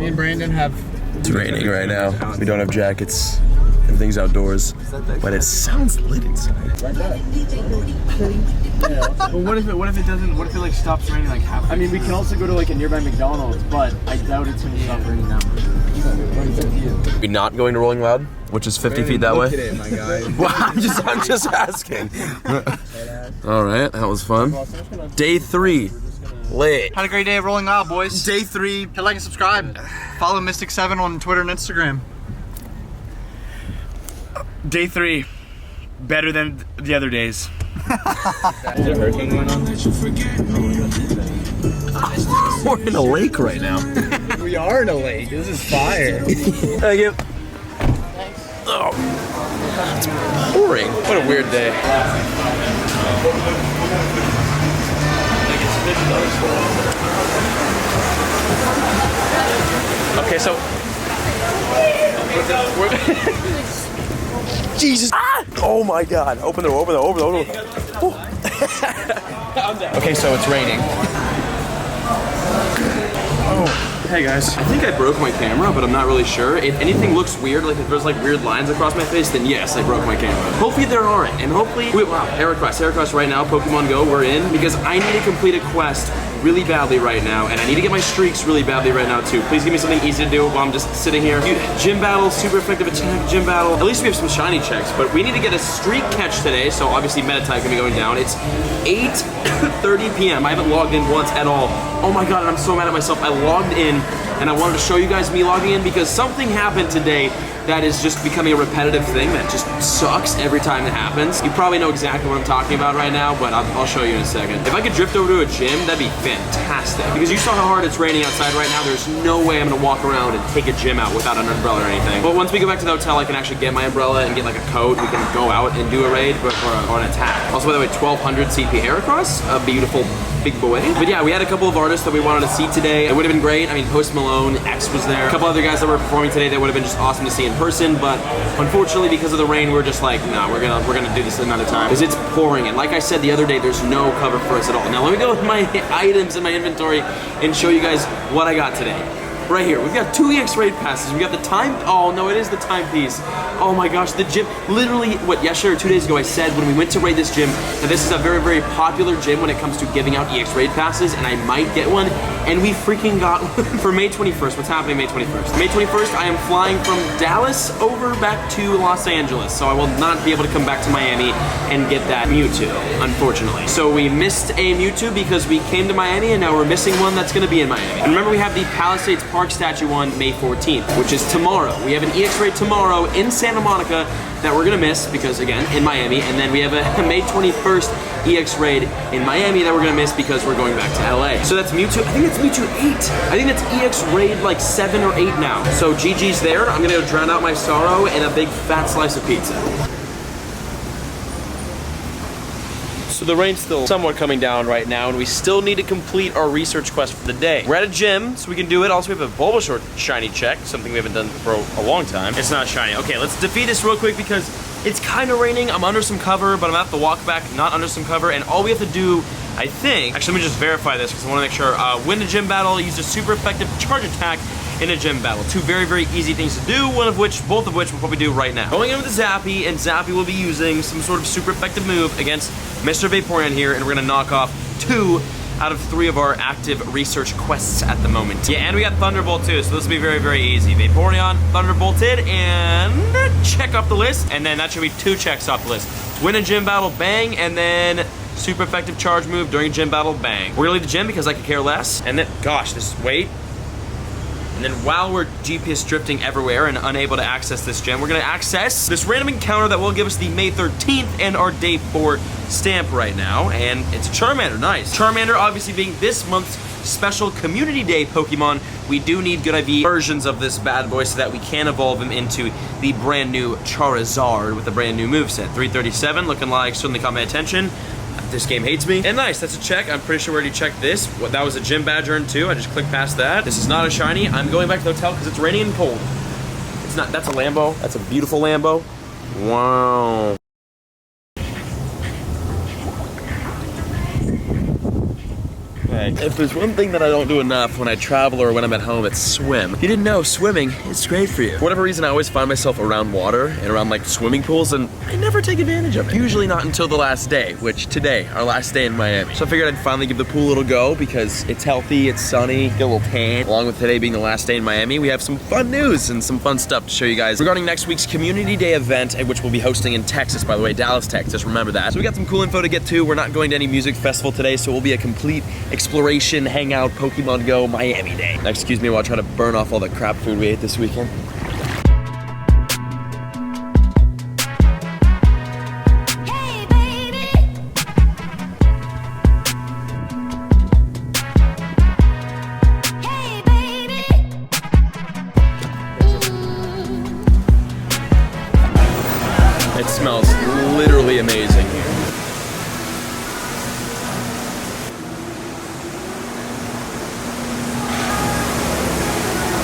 Me and Brandon have... It's raining right now. We don't have jackets. Everything's outdoors. But it sounds lit inside. But what if it doesn't, what if it like stops raining like half? I mean, we can also go to like a nearby McDonald's, but I doubt it's gonna stop raining now. We're not going to Rolling Loud, which is 50 feet that way. Look at it, my guy. Well, I'm just asking. All right, that was fun. Day 3, lit. Had a great day at Rolling Loud, boys. Day 3, hit like and subscribe. Follow Mystic7 on Twitter and Instagram. Day 3, better than the other days. Is there a hurricane going on? We're in a lake right now. We are in a lake. This is fire. Thank you. Oh, it's pouring. What a weird day. Okay, so Jesus! Ah! Oh my God! Open the door! Open the door! Open the door! Okay, so it's raining. Oh, hey guys. I think I broke my camera, but I'm not really sure. If anything looks weird, like if there's like weird lines across my face, then yes, I broke my camera. Hopefully there aren't, and hopefully, wow, air request right now, Pokemon Go, we're in, because I need to complete a quest really badly right now, and I need to get my streaks really badly right now too. Please give me something easy to do while I'm just sitting here. Gym battle, super effective attack, gym battle. At least we have some shiny checks, but we need to get a streak catch today, so obviously meta type can be going down. It's 8:30 p.m. I haven't logged in once at all. Oh my God, I'm so mad at myself. I logged in, and I wanted to show you guys me logging in because something happened today that is just becoming a repetitive thing that just sucks every time it happens. You probably know exactly what I'm talking about right now, but I'll show you in a second. If I could drift over to a gym, that'd be fantastic. Because you saw how hard it's raining outside right now. There's no way I'm gonna walk around and take a gym out without an umbrella or anything. But once we go back to the hotel, I can actually get my umbrella and get like a coat. We can go out and do a raid or an attack. Also, by the way, 1200 CP Heracross, a beautiful big boy. But yeah, we had a couple of artists that we wanted to see today. It would have been great. I mean, Post Malone, X was there. A couple other guys that were performing today that would have been just awesome to see in person, but unfortunately because of the rain, we're just like, nah, we're gonna do this another time because it's pouring. And like I said the other day, there's no cover for us at all. Now let me go with my items in my inventory and show you guys what I got today. Right here, we've got 2 EX raid passes. We got the time, oh no, it is the timepiece. Oh my gosh, the gym, literally, what, yesterday or 2 days ago I said when we went to raid this gym that this is a very, very popular gym when it comes to giving out EX raid passes, and I might get one, and we freaking got one for May 21st. What's happening May 21st? May 21st, I am flying from Dallas over back to Los Angeles, so I will not be able to come back to Miami and get that Mewtwo, unfortunately. So we missed a Mewtwo because we came to Miami, and now we're missing one that's gonna be in Miami. And remember, we have the Palisades Park statue on May 14th, which is tomorrow. We have an EX raid tomorrow in Santa Monica that we're gonna miss because, again, in Miami, and then we have a May 21st EX raid in Miami that we're gonna miss because we're going back to LA. So that's Mewtwo, I think it's Mewtwo 8. I think that's EX raid like 7 or 8 now. So GG's there. I'm gonna go drown out my sorrow in a big fat slice of pizza. So the rain's still somewhat coming down right now, and we still need to complete our research quest for the day. We're at a gym, so we can do it. Also, we have a Bulbasaur shiny check, something we haven't done for a long time. It's not shiny. Okay, let's defeat this real quick because it's kind of raining. I'm under some cover, but I'm gonna have to walk back not under some cover, and all we have to do, I think, actually let me just verify this because I want to make sure, win a gym battle, use a super effective charge attack in a gym battle. 2 very, very easy things to do, both of which we'll probably do right now. Going in with the Zappy, and Zappy will be using some sort of super effective move against Mr. Vaporeon here, and we're gonna knock off 2 out of 3 of our active research quests at the moment. Yeah, and we got Thunderbolt too, so this will be very, very easy. Vaporeon, Thunderbolted, and check off the list, and then that should be 2 checks off the list. Win a gym battle, bang, and then super effective charge move during a gym battle, bang. We're gonna leave the gym because I could care less, and then, gosh, wait. And then while we're GPS drifting everywhere and unable to access this gym, we're gonna access this random encounter that will give us the May 13th and our day 4 stamp right now. And it's a Charmander, nice. Charmander obviously being this month's special community day Pokemon. We do need good IV versions of this bad boy so that we can evolve him into the brand new Charizard with a brand new moveset. 337, looking like certainly caught my attention. This game hates me. And nice, that's a check. I'm pretty sure we already checked this. Well, that was a gym badge earned too. I just clicked past that. This is not a shiny. I'm going back to the hotel because it's raining and cold. It's not, that's a Lambo. That's a beautiful Lambo. Wow. tank. If there's one thing that I don't do enough when I travel or when I'm at home, it's swim. If you didn't know, swimming is great for you. For whatever reason, I always find myself around water and around like swimming pools, and I never take advantage of it. Usually not until the last day, which today, our last day in Miami. So I figured I'd finally give the pool a little go because it's healthy, it's sunny, get a little tan. Along with today being the last day in Miami, we have some fun news and some fun stuff to show you guys regarding next week's Community Day event, which we'll be hosting in Texas, by the way, Dallas, Texas, remember that. So we got some cool info to get to. We're not going to any music festival today, so we'll be a complete exploration, hangout, Pokemon Go Miami Day. Now, excuse me while I try to burn off all the crap food we ate this weekend. It smells literally amazing here.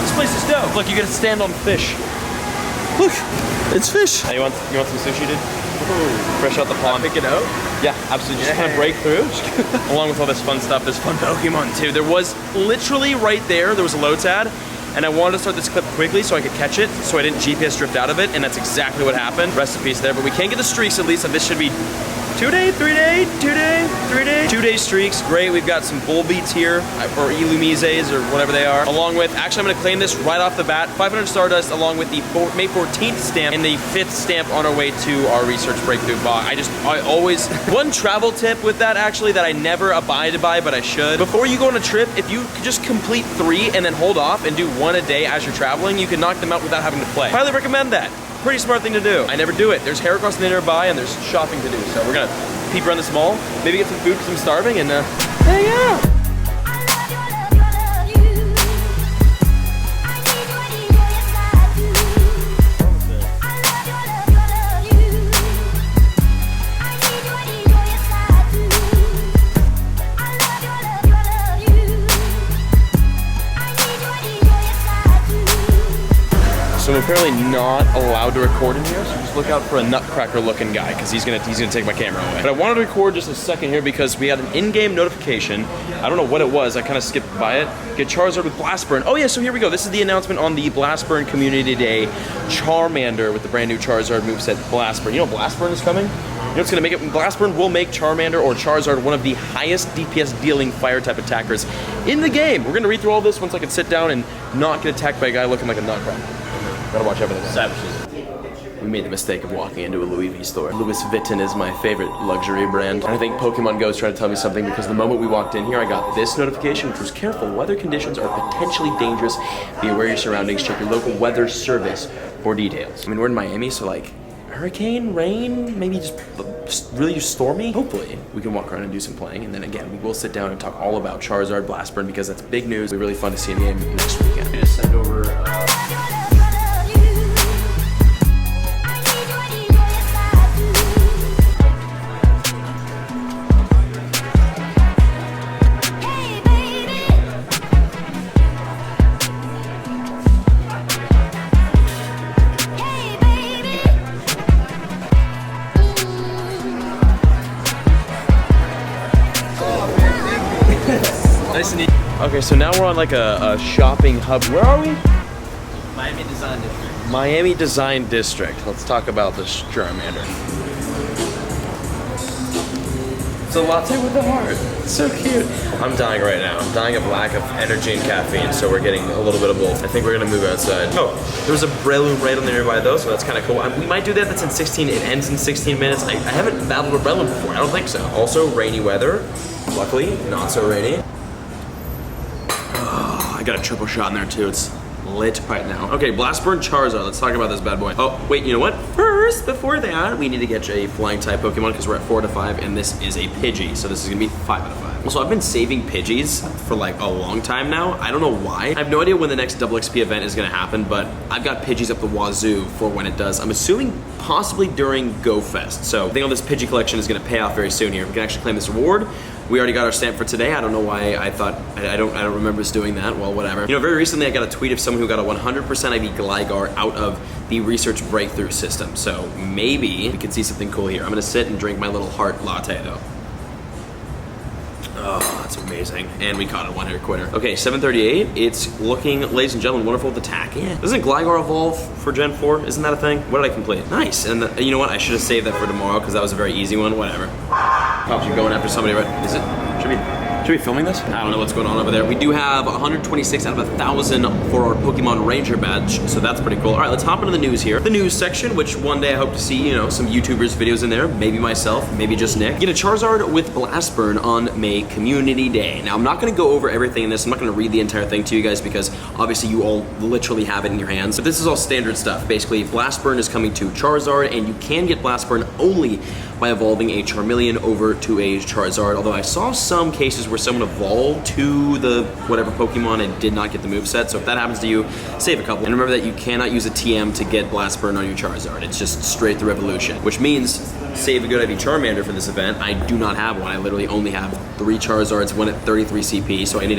This place is dope. Look, you get to stand on fish. Look, it's fish. Hey, you want some sushi, dude? Fresh out the pond. Pick it out? Yeah, absolutely. Just kind of break through. Along with all this fun stuff, there's fun Pokemon too. There was literally right there was a low tad. And I wanted to start this clip quickly so I could catch it, so I didn't GPS drift out of it, and that's exactly what happened. Rest in peace there, but we can't get the streaks at least, and this should be 2 day, 3 day, 2 day, 3 day, 2 day streaks. Great, we've got some bull beats here, or Illumizes, or whatever they are, along with, actually I'm gonna claim this right off the bat, 500 Stardust, along with the May 14th stamp, and the 5th stamp on our way to our research breakthrough box. I always, one travel tip with that actually that I never abided by, but I should. Before you go on a trip, if you could just complete 3 and then hold off and do 1 a day as you're traveling, you can knock them out without having to play. Highly recommend that. Pretty smart thing to do. I never do it. There's Heracross nearby and there's shopping to do. So we're gonna peep around this mall, maybe get some food because I'm starving, and hang out. So I'm apparently not allowed to record in here, so just look out for a nutcracker looking guy, because he's gonna take my camera away. But I wanted to record just a second here because we had an in-game notification. I don't know what it was, I kind of skipped by it. Get Charizard with Blast Burn. Oh yeah, so here we go. This is the announcement on the Blast Burn Community Day. Charmander with the brand new Charizard moveset Blast Burn. You know Blast Burn is coming? You know what's gonna make it? Blast Burn will make Charmander or Charizard one of the highest DPS dealing fire type attackers in the game. We're gonna read through all this once I can sit down and not get attacked by a guy looking like a nutcracker. Gotta watch everything. Savages. We made the mistake of walking into a Louis V store. Louis Vuitton is my favorite luxury brand. And I think Pokemon Go is trying to tell me something because the moment we walked in here, I got this notification, which was careful. Weather conditions are potentially dangerous. Be aware of your surroundings. Check your local weather service for details. I mean, we're in Miami, so like, hurricane, rain, maybe just really stormy. Hopefully, we can walk around and do some playing. And then again, we will sit down and talk all about Charizard, Blast Burn, because that's big news. It'll be really fun to see in the game next weekend. Just send over, Okay, so now we're on like a shopping hub. Where are we? Miami Design District. Miami Design District. Let's talk about this Charmander. It's a latte with a heart. It's so cute. I'm dying right now. I'm dying of lack of energy and caffeine, so we're getting a little bit of both. I think we're gonna move outside. Oh, there's a Breloom right on the nearby though, so that's kind of cool. We might do that. That's in 16. It ends in 16 minutes. I haven't battled a Breloom before. I don't think so. Also, rainy weather. Luckily, not so rainy. I got a triple shot in there too. It's lit right now. Okay, Blast Burn Charizard. Let's talk about this bad boy. Oh, wait, you know what? First, before that, we need to get a flying type Pokemon because we're at 4 out of 5, and this is a Pidgey, so this is gonna be 5 out of 5. So I've been saving Pidgeys for like a long time now. I don't know why. I have no idea when the next double XP event is gonna happen, but I've got Pidgeys up the wazoo for when it does. I'm assuming possibly during Go Fest. So I think all this Pidgey collection is gonna pay off very soon here. We can actually claim this reward. We already got our stamp for today. I don't know why I thought, I don't remember us doing that. Well, whatever. You know, very recently I got a tweet of someone who got a 100% IV Gligar out of the research breakthrough system. So maybe we could see something cool here. I'm gonna sit and drink my little heart latte though. Oh, that's amazing. amazing. And we caught a one-hitter quitter. Okay, 738. It's looking, ladies and gentlemen, wonderful with attack. Yeah. Doesn't Gligar evolve for Gen 4? Isn't that a thing? What did I complete? Nice. And you know what? I should have saved that for tomorrow because that was a very easy one. Whatever. Pops, you going after somebody, right? Is it? Should we be filming this? I don't know what's going on over there. We do have 126 out of 1,000 for our Pokemon Ranger badge, so that's pretty cool. All right, let's hop into the news here. The news section, which one day I hope to see, you know, some YouTubers' videos in there, maybe myself, maybe just Nick. Get a Charizard with Blast Burn on May Community Day. Now, I'm not gonna go over everything in this. I'm not gonna read the entire thing to you guys because obviously you all literally have it in your hands. But this is all standard stuff. Basically, Blast Burn is coming to Charizard, and you can get Blast Burn only by evolving a Charmeleon over to a Charizard, although I saw some cases where someone evolved to the whatever Pokemon and did not get the moveset, so if that happens to you, save a couple. And remember that you cannot use a TM to get Blast Burn on your Charizard. It's just straight through evolution, which means save a good IV Charmander for this event. I do not have one. I literally only have 3 Charizards, one at 33 CP, so I need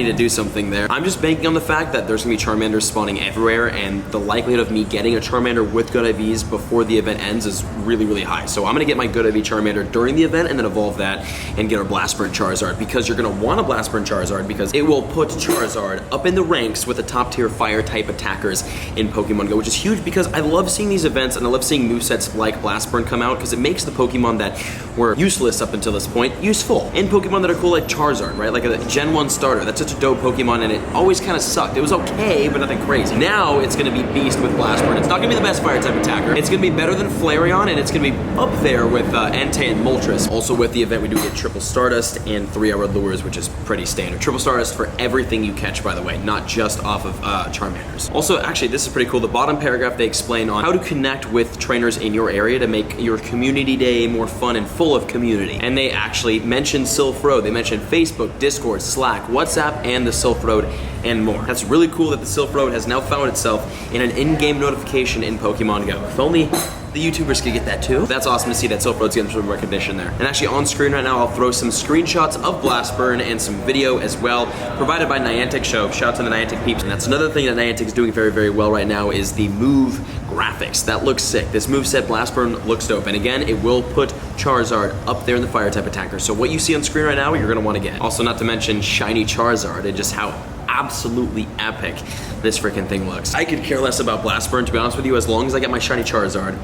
to do something there. I'm just banking on the fact that there's gonna be Charmanders spawning everywhere, and the likelihood of me getting a Charmander with good IVs before the event ends is really, really high. So I'm gonna get my good IV Charmander during the event and then evolve that and get our Blast Burn Charizard, because you're gonna want a Blast Burn Charizard because it will put Charizard up in the ranks with the top tier fire type attackers in Pokemon Go, which is huge because I love seeing these events and I love seeing movesets like Blast Burn come out because it makes the Pokemon that were useless up until this point useful. And Pokemon that are cool like Charizard, right? Like a Gen 1 starter. That's such a dope Pokemon and it always kind of sucked. It was okay, but nothing crazy. Now it's gonna be Beast with Blast Burn. It's not gonna be the best fire type attacker. It's gonna be better than Flareon, and it's gonna be up there with Entei and Moltres. Also with the event, we do get triple Stardust and 3-hour lures, which is pretty standard. Triple Stardust for everything you catch, by the way, not just off of Charmanders. Also, actually, this is pretty cool. The bottom paragraph, they explain on how to connect with trainers in your area to make your community day more fun and full of community. And they actually mention Sylph Road. They mention Facebook, Discord, Slack, WhatsApp, and the Sylph Road, and more. That's really cool that the Sylph Road has now found itself in an in-game notification in Pokemon Go. If only the YouTubers could get that too. That's awesome to see that Sylph Road's getting some recognition there. And actually on screen right now, I'll throw some screenshots of Blast Burn and some video as well, provided by Niantic. Shout out to the Niantic peeps. And that's another thing that Niantic is doing very, very well right now is the move graphics. That looks sick. This moveset Blast Burn looks dope. And again, it will put Charizard up there in the fire type attacker. So what you see on screen right now, you're gonna wanna get. Also, not to mention Shiny Charizard and just how absolutely epic this freaking thing looks. I could care less about Blast Burn, to be honest with you, as long as I get my Shiny Charizard.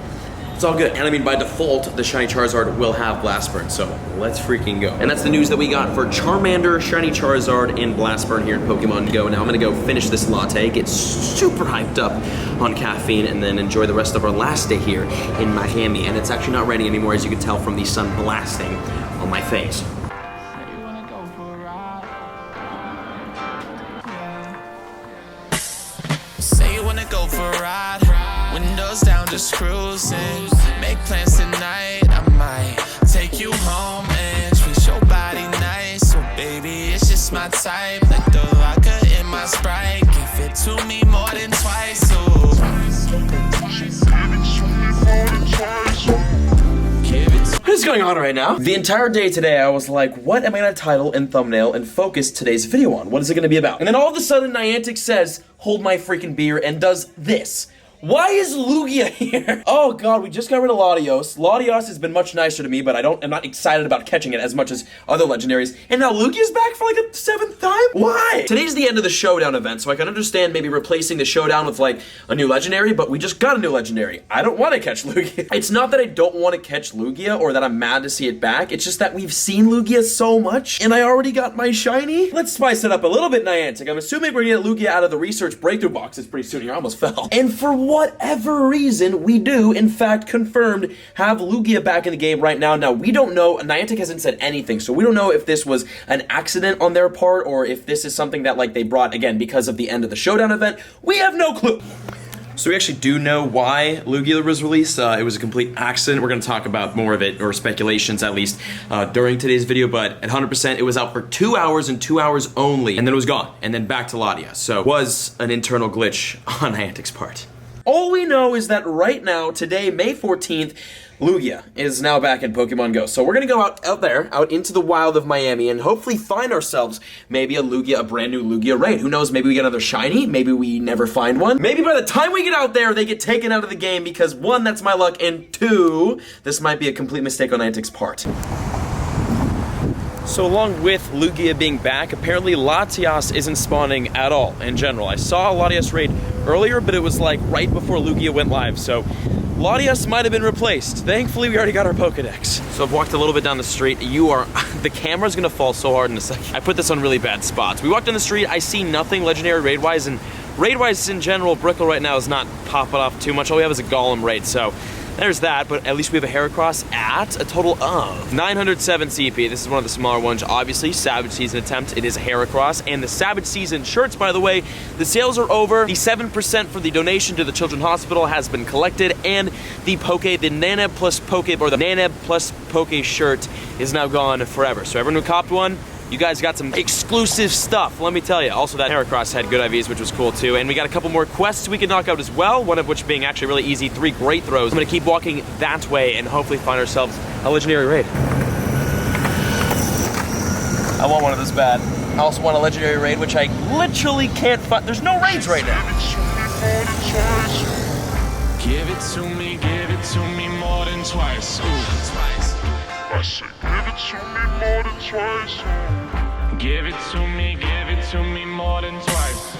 It's all good. And I mean, by default, the Shiny Charizard will have Blast Burn, so let's freaking go. And that's the news that we got for Charmander, Shiny Charizard, and Blast Burn here in Pokemon Go. Now I'm gonna go finish this latte, get super hyped up on caffeine, and then enjoy the rest of our last day here in Miami. And it's actually not raining anymore, as you can tell from the sun blasting on my face. Say you wanna go for a ride. Windows down, just cruising. Make plans tonight. I might take you home and treat your body nice. So baby, it's just my type. Like the vodka in my Sprite. Give it to me more than twice. What is going on right now? The entire day today, I was like, what am I gonna title and thumbnail and focus today's video on? What is it gonna be about? And then all of a sudden, Niantic says, hold my freaking beer, and does this. Why is Lugia here? Oh god, we just got rid of Latios. Latios has been much nicer to me, but I'm not excited about catching it as much as other legendaries. And now Lugia's back for like a 7th time? Why? Today's the end of the showdown event, so I can understand maybe replacing the showdown with like a new legendary, but we just got a new legendary. I don't want to catch Lugia. It's not that I don't want to catch Lugia or that I'm mad to see it back. It's just that we've seen Lugia so much, and I already got my shiny. Let's spice it up a little bit, Niantic. I'm assuming we're gonna get Lugia out of the research breakthrough boxes pretty soon here. I almost fell. And for whatever reason, we do, in fact, confirmed, have Lugia back in the game right now. Now, we don't know, Niantic hasn't said anything, so we don't know if this was an accident on their part, or if this is something that, like, they brought, again, because of the end of the showdown event. We have no clue. So we actually do know why Lugia was released. It was a complete accident. We're going to talk about more of it, or speculations at least, during today's video, but at 100% it was out for 2 hours and 2 hours only, and then it was gone, and then back to Latias. So it was an internal glitch on Niantic's part. All we know is that right now, today, May 14th, Lugia is now back in Pokemon Go. So we're gonna go out into the wild of Miami, and hopefully find ourselves maybe a brand new Lugia raid. Who knows, maybe we get another shiny, maybe we never find one. Maybe by the time we get out there, they get taken out of the game because 1, that's my luck, and 2, this might be a complete mistake on Niantic's part. So along with Lugia being back, apparently Latias isn't spawning at all in general. I saw a Latias raid earlier, but it was like right before Lugia went live, so Latias might have been replaced. Thankfully, we already got our Pokedex. So I've walked a little bit down the street. The camera's gonna fall so hard in a second. I put this on really bad spots. We walked down the street, I see nothing legendary raid-wise, and raid-wise in general, Brickle right now is not popping off too much. All we have is a Golem raid, so there's that, but at least we have a Heracross at a total of 907 CP. This is one of the smaller ones, obviously. Savage Season attempt, it is a Heracross. And the Savage Season shirts, by the way, the sales are over. The 7% for the donation to the Children's Hospital has been collected, and the Nanab plus Poke shirt is now gone forever. So everyone who copped one, you guys got some exclusive stuff, let me tell you. Also, that Heracross had good IVs, which was cool too. And we got a couple more quests we can knock out as well, one of which being actually really easy, 3 great throws. I'm gonna keep walking that way and hopefully find ourselves a legendary raid. I want one of those bad. I also want a legendary raid, which I literally can't find. There's no raids right now. Give it to me more than twice. I said, give it to me more than twice. Give it to me more than twice.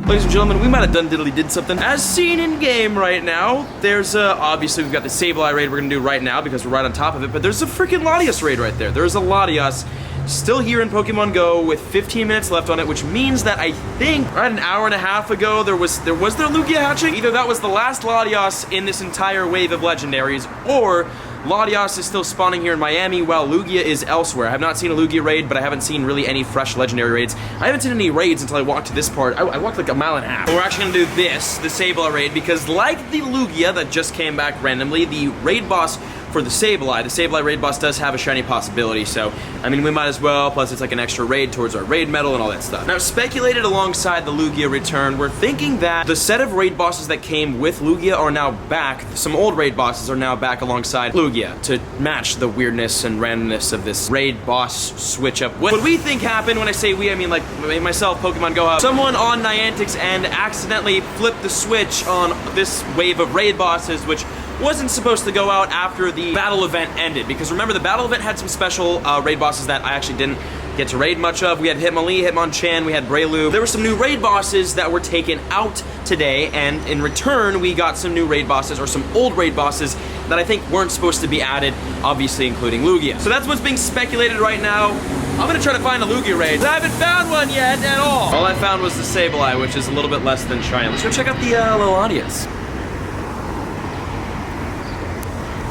Ladies and gentlemen, we might have done did something as seen in game right now. There's obviously we've got the Sableye raid we're gonna do right now because we're right on top of it, but there's a freaking Latias raid right there. There's a Latias still here in Pokemon Go with 15 minutes left on it, which means that I think right an hour and a half ago there was their Lugia hatching. Either that was the last Latias in this entire wave of legendaries, or Latias is still spawning here in Miami while Lugia is elsewhere. I have not seen a Lugia raid, but I haven't seen really any fresh legendary raids. I haven't seen any raids until I walked to this part. I walked like a mile and a half. But we're actually gonna do this, the Sableye raid, because like the Lugia that just came back randomly, the raid boss for the Sableye raid boss does have a shiny possibility, so I mean we might as well, plus it's like an extra raid towards our raid medal and all that stuff. Now speculated alongside the Lugia return, we're thinking that the set of raid bosses that came with Lugia are now back. Some old raid bosses are now back alongside Lugia to match the weirdness and randomness of this raid boss switch up. What we think happened, when I say we, I mean like myself, Pokemon Go Hub, someone on Niantic's end accidentally flipped the switch on this wave of raid bosses, which wasn't supposed to go out after the battle event ended, because remember the battle event had some special raid bosses that I actually didn't get to raid much of. We had Hitmonlee, Hitmonchan, we had Breloom. There were some new raid bosses that were taken out today, and in return we got some new raid bosses, or some old raid bosses that I think weren't supposed to be added, obviously including Lugia. So that's what's being speculated right now. I'm gonna try to find a Lugia raid. I haven't found one yet at all. All I found was the Sableye, which is a little bit less than shiny. Let's go check out the little Latias.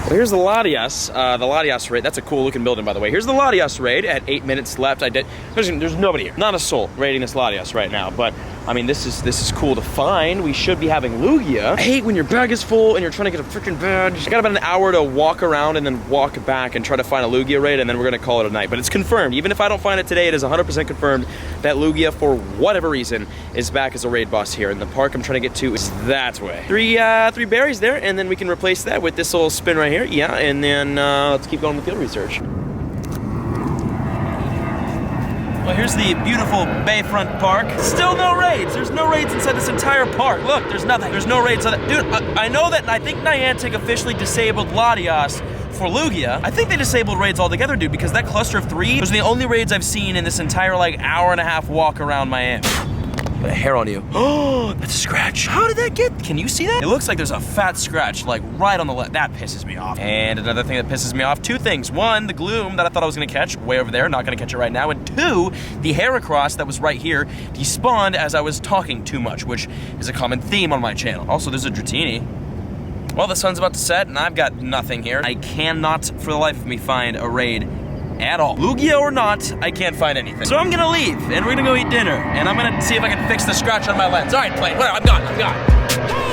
Well, here's the Latias raid. That's a cool looking building, by the way. Here's the Latias raid at 8 minutes left. There's nobody here. Not a soul raiding this Latias right now, but I mean, this is cool to find. We should be having Lugia. I hate when your bag is full and you're trying to get a freaking badge. I got about an hour to walk around and then walk back and try to find a Lugia raid, and then we're gonna call it a night. But it's confirmed. Even if I don't find it today, it is 100% confirmed that Lugia, for whatever reason, is back as a raid boss here. And the park I'm trying to get to is that way. Three berries there, and then we can replace that with this little spin right here. Yeah, and then let's keep going with field research. Well, here's the beautiful Bayfront Park. Still no raids. There's no raids inside this entire park. Look, there's nothing. There's no raids. Dude, I know that I think Niantic officially disabled Latias for Lugia. I think they disabled raids altogether, dude, because that cluster of 3, those are the only raids I've seen in this entire like hour and a half walk around Miami. Put a hair on you. Oh, that's a scratch. How did that get? Can you see that? It looks like there's a fat scratch, like right on the left. That pisses me off. And another thing that pisses me off, 2 things. 1, the Gloom that I thought I was gonna catch, way over there, not gonna catch it right now. And 2, the Heracross that was right here despawned as I was talking too much, which is a common theme on my channel. Also, there's a Dratini. Well, the sun's about to set and I've got nothing here. I cannot, for the life of me, find a raid at all. Lugia or not, I can't find anything. So I'm gonna leave, and we're gonna go eat dinner, and I'm gonna see if I can fix the scratch on my lens. All right, plane, whatever, I'm gone.